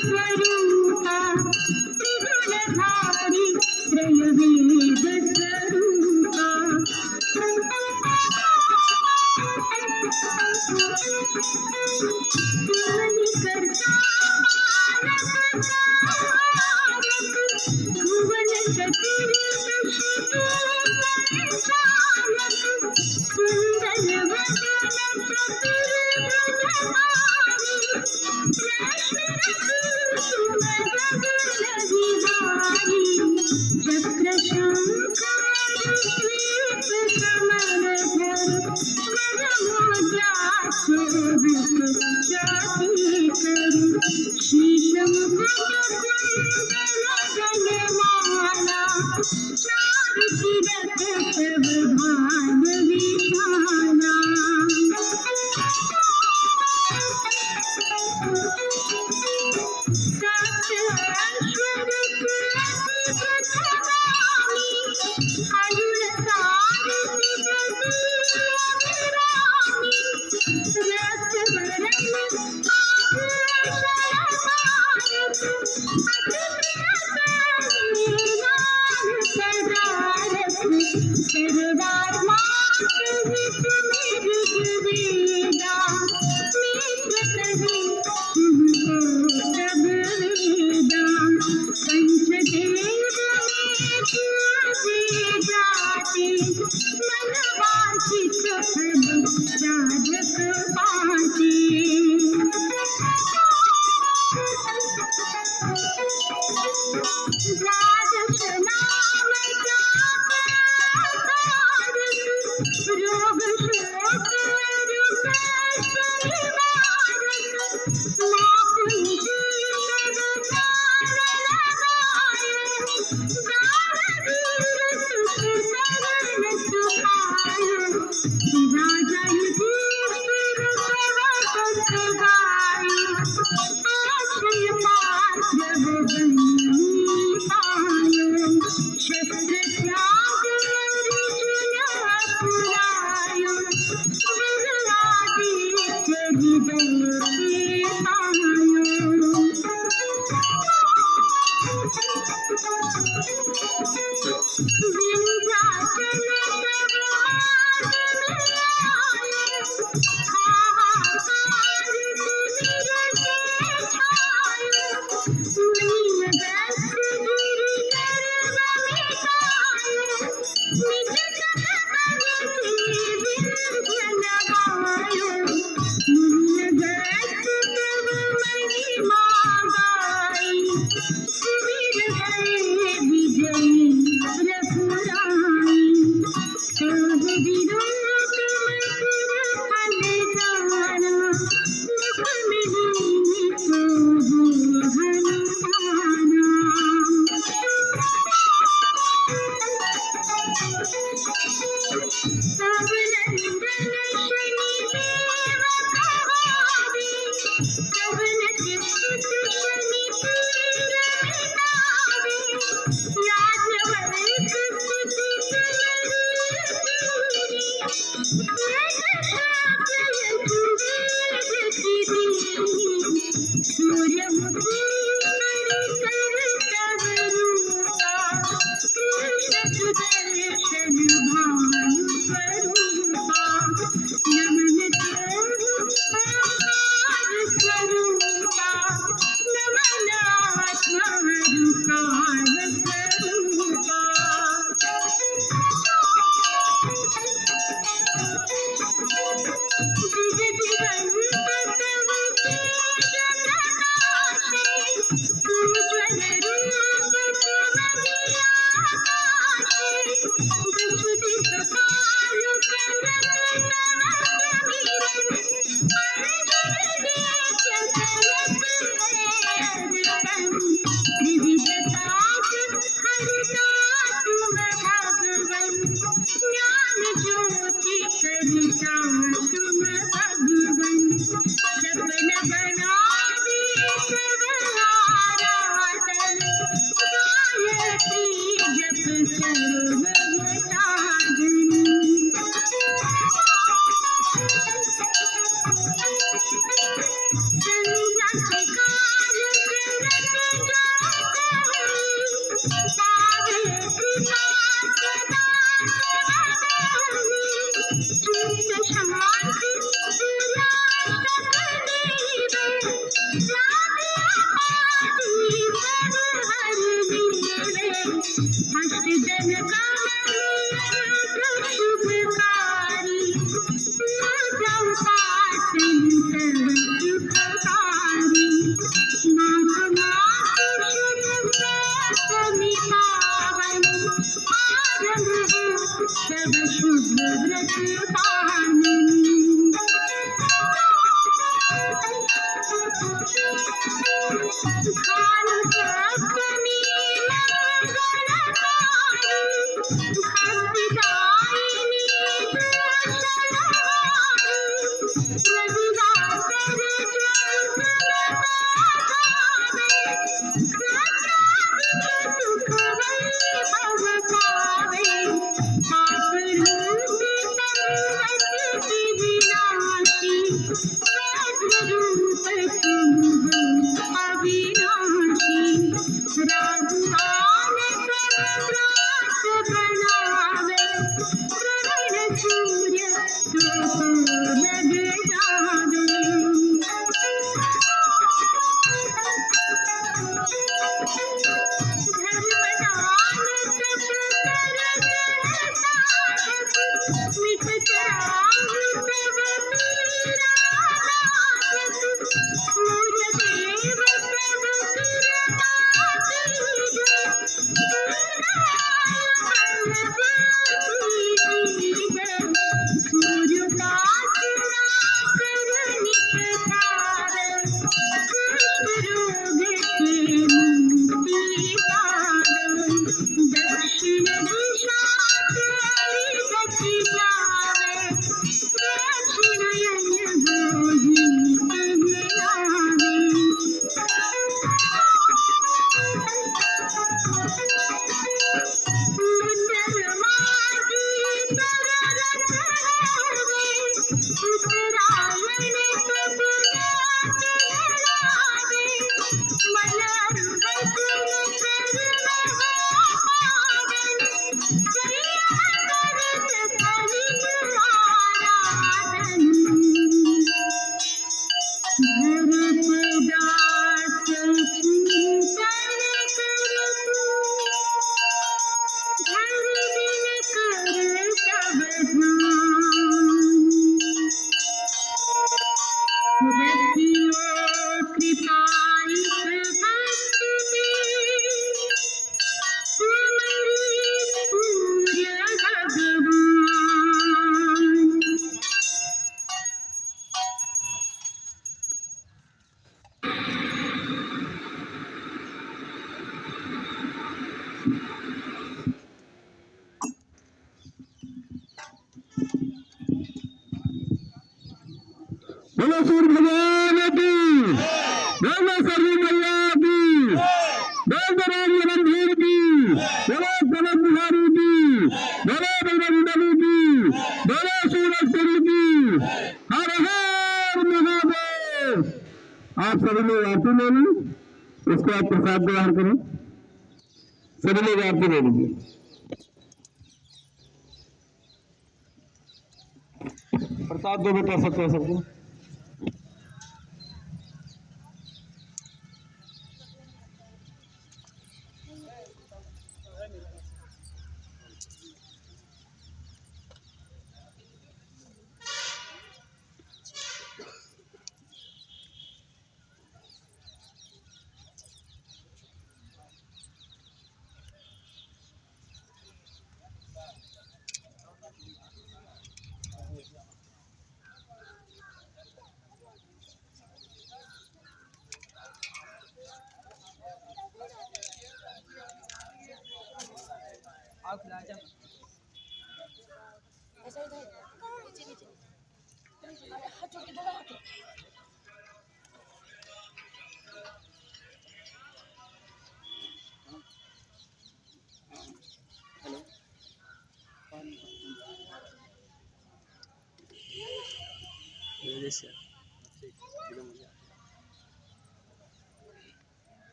स्वरूपा त्रिगुणधारी त्रयवेद स्वरूपा तुमहि कर्ता भुवन चतुर्दश सुंदर वदन चतुर्भुजधारी चक्र शंख श्वेत कमलधर वरमुद्रा शोभित जाति शीश मुकुट कुंडल गणमाला चारु तीरथ सब भाग विशाला खान सप्तमी मंगलकारी भक्तिदायिनी दूषणहारी रविवासर बोलो सूर्य भगवान की, बोलो सरयू मैया की, बोल राम रणधीर की, बोलो कनक बिहारी की, बोलो बजरंग बली की, बोलो सूरज सिंह की, हर हर महादेव। आप सभी लोग आरती ले ली, उसको आप प्रसाद ग्रहण करें। सभी लोग आरती ले लीजिए। प्रसाद दो बेटा सबको सबको। ऐसा इधर नीचे नीचे हाथ जोड़ के दोनों हाथ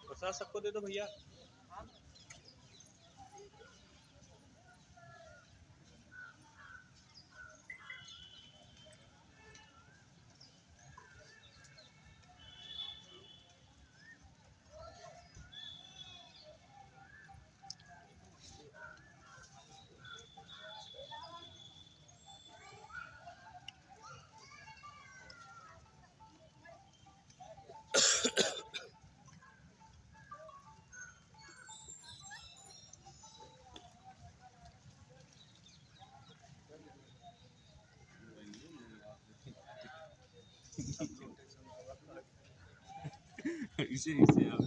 प्रसाद सबको दे दो भैया। इसे इसे आप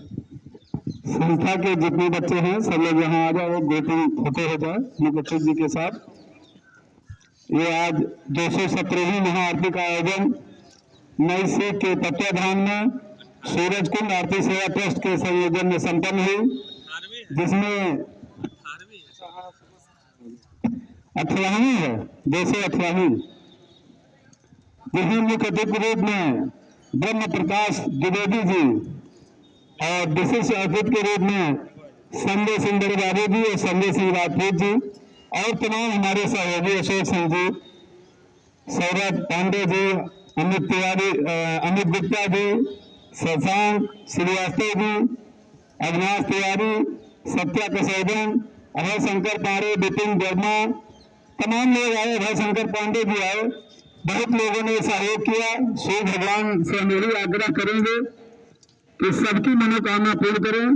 संस्था के जितने बच्चे हैं सब लोग यहाँ आ जाओ, ग्रुपिंग फोटो हो जाए मुकेश जी के साथ। ये आज 217वीं महाआरती का आयोजन नई सीख के तत्वाधान में सूरज कुंड आरती सेवा ट्रस्ट के संयोजन में संपन्न हुई, जिसमें 18वीं है 218वीं, जिसमें मुख्य अतिथि के रूप में ब्रह्म प्रकाश द्विवेदी जी और विशिष्ट अतिथि के रूप में संजय सिंह बाबू जी और संजय सिंह राजपूत जी और तमाम हमारे सहयोगी अशोक सिंह जी, सौरभ पांडे जी, अमित तिवारी, अमित गुप्ता जी, शशांक श्रीवास्तव जी, अविनाश तिवारी, सत्या कसौदन, अभय शंकर पांडे, विपिन वर्मा, तमाम लोग आए। अभय शंकर पांडे भी आए। बहुत लोगों ने सहयोग किया। सूर्य भगवान से मेरी आग्रह करेंगे कि सबकी मनोकामना पूर्ण करें।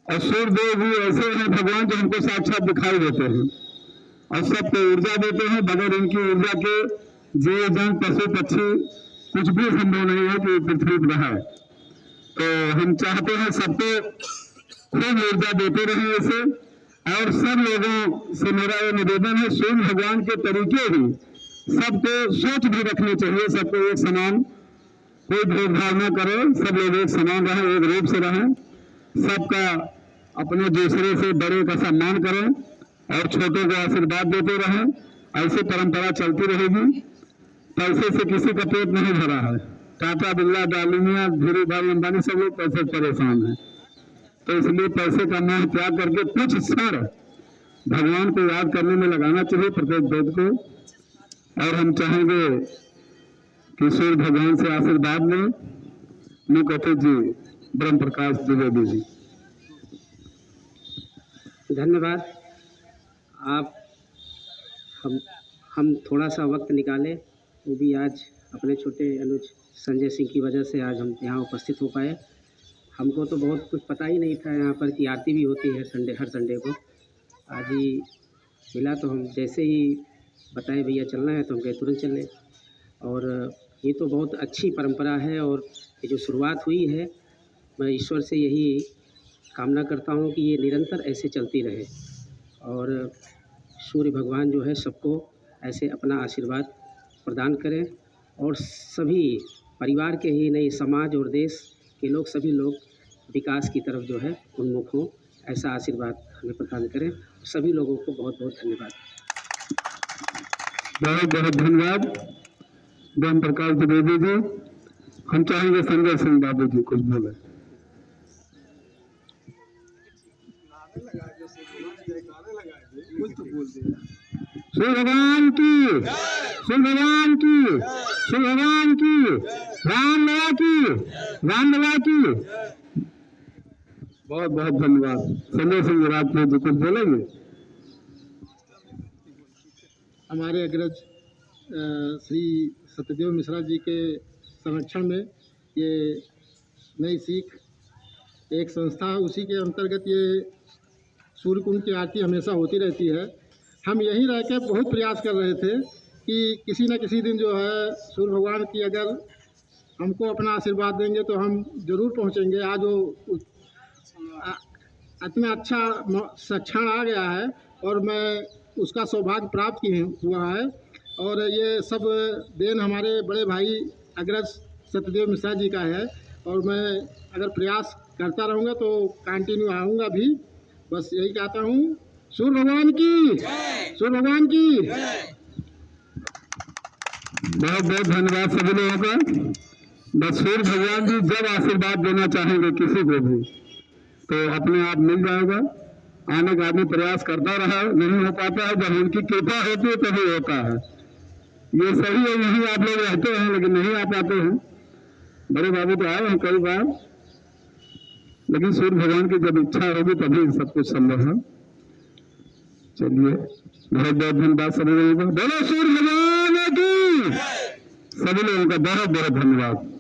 और सूर्य देव भी ऐसे हैं भगवान जो हमको साक्षात दिखाई देते हैं और सबको ऊर्जा देते हैं। बगैर इनकी ऊर्जा के जीव जंतु पशु पक्षी कुछ भी संभव नहीं है कि पृथ्वी पर रहे। तो हम चाहते हैं सबको खूब ऊर्जा देते रहें ऐसे। और सब लोगों से मेरा ये निवेदन है, सूर्य भगवान के तरीके ही सबको सोच भी रखनी चाहिए। सबको एक समान, कोई भेदभाव न करे, सब लोग एक समान रहें, एक रूप से रहें, सबका अपने दूसरे से बड़े का सम्मान करें और छोटों को आशीर्वाद देते रहें। ऐसी परंपरा चलती रहेगी। पैसे से किसी का पेट नहीं भरा है। टाटा बिरला, डालमिया, धीरू भाई अंबानी सब लोग पैसे परेशान हैं। तो इसलिए पैसे का मोह त्याग करके कुछ क्षण भगवान को याद करने में लगाना चाहिए प्रत्येक व्यक्ति को। और हम चाहेंगे कि सूर्य भगवान से आशीर्वाद लें। मुकेश जी, ब्रह्म प्रकाश द्विवेदी जी। धन्यवाद। आप हम थोड़ा सा वक्त निकाले, वो भी आज अपने छोटे अनुज संजय सिंह की वजह से आज हम यहाँ उपस्थित हो पाए। हमको तो बहुत कुछ पता ही नहीं था यहाँ पर कि आरती भी होती है हर संडे को। आज ही मिला तो हम जैसे ही बताए भैया चलना है तो हम कहे तुरंत चले। और ये तो बहुत अच्छी परंपरा है और ये जो शुरुआत हुई है, मैं ईश्वर से यही कामना करता हूँ कि ये निरंतर ऐसे चलती रहे और सूर्य भगवान जो है सबको ऐसे अपना आशीर्वाद प्रदान करें और सभी परिवार के ही नहीं, समाज और देश के लोग, सभी लोग विकास की तरफ जो है उन्मुख हों, ऐसा आशीर्वाद हमें प्रदान करें। सभी लोगों को बहुत बहुत धन्यवाद। बहुत बहुत धन्यवाद ब्रह्म प्रकाश द्विवेदी जी। हम चाहेंगे संजय सिंह बाबू जी कुछ बोले। सूर्य भगवान की, सूर्य भगवान की, सूर्य भगवान की, रामलला की, रामलला की। बहुत बहुत धन्यवाद। संजय सिंह राजपूत जी कुछ बोलेंगे। हमारे अग्रज श्री सत्यदेव मिश्रा जी के संरक्षण में ये नई सीख एक संस्था है, उसी के अंतर्गत ये सूर्य कुंड की आरती हमेशा होती रहती है। हम यहीं रह के बहुत प्रयास कर रहे थे कि किसी न किसी दिन जो है सूर्य भगवान की अगर हमको अपना आशीर्वाद देंगे तो हम ज़रूर पहुंचेंगे। आज वो इतना अच्छा क्षण आ गया है और मैं उसका सौभाग्य प्राप्त हुआ है। और ये सब देन हमारे बड़े भाई अग्रज सत्यदेव मिश्रा जी का है और मैं अगर प्रयास करता रहूँगा तो कंटिन्यू आऊँगा भी। बस यही कहता हूँ, सूर्य भगवान की, सूर्य भगवान की। बहुत बहुत धन्यवाद सभी लोगों का। बस सूर्य भगवान जी जब आशीर्वाद देना चाहेंगे किसी को भी तो अपने आप मिल जाएगा। आने का आदमी प्रयास करता रहा, नहीं हो पाता है, जब उनकी कृपा होती है तभी होता है। ये सही है, यही आप लोग रहते हैं लेकिन नहीं आ पाते हैं। बड़े बाबू तो आए हैं कई बार, लेकिन सूर्य भगवान की जब इच्छा होगी तभी सब कुछ संभव है। चलिए, बहुत बहुत धन्यवाद सभी लोगों का। बोलो सूर्य भगवान की। सभी लोगों का बहुत बहुत धन्यवाद।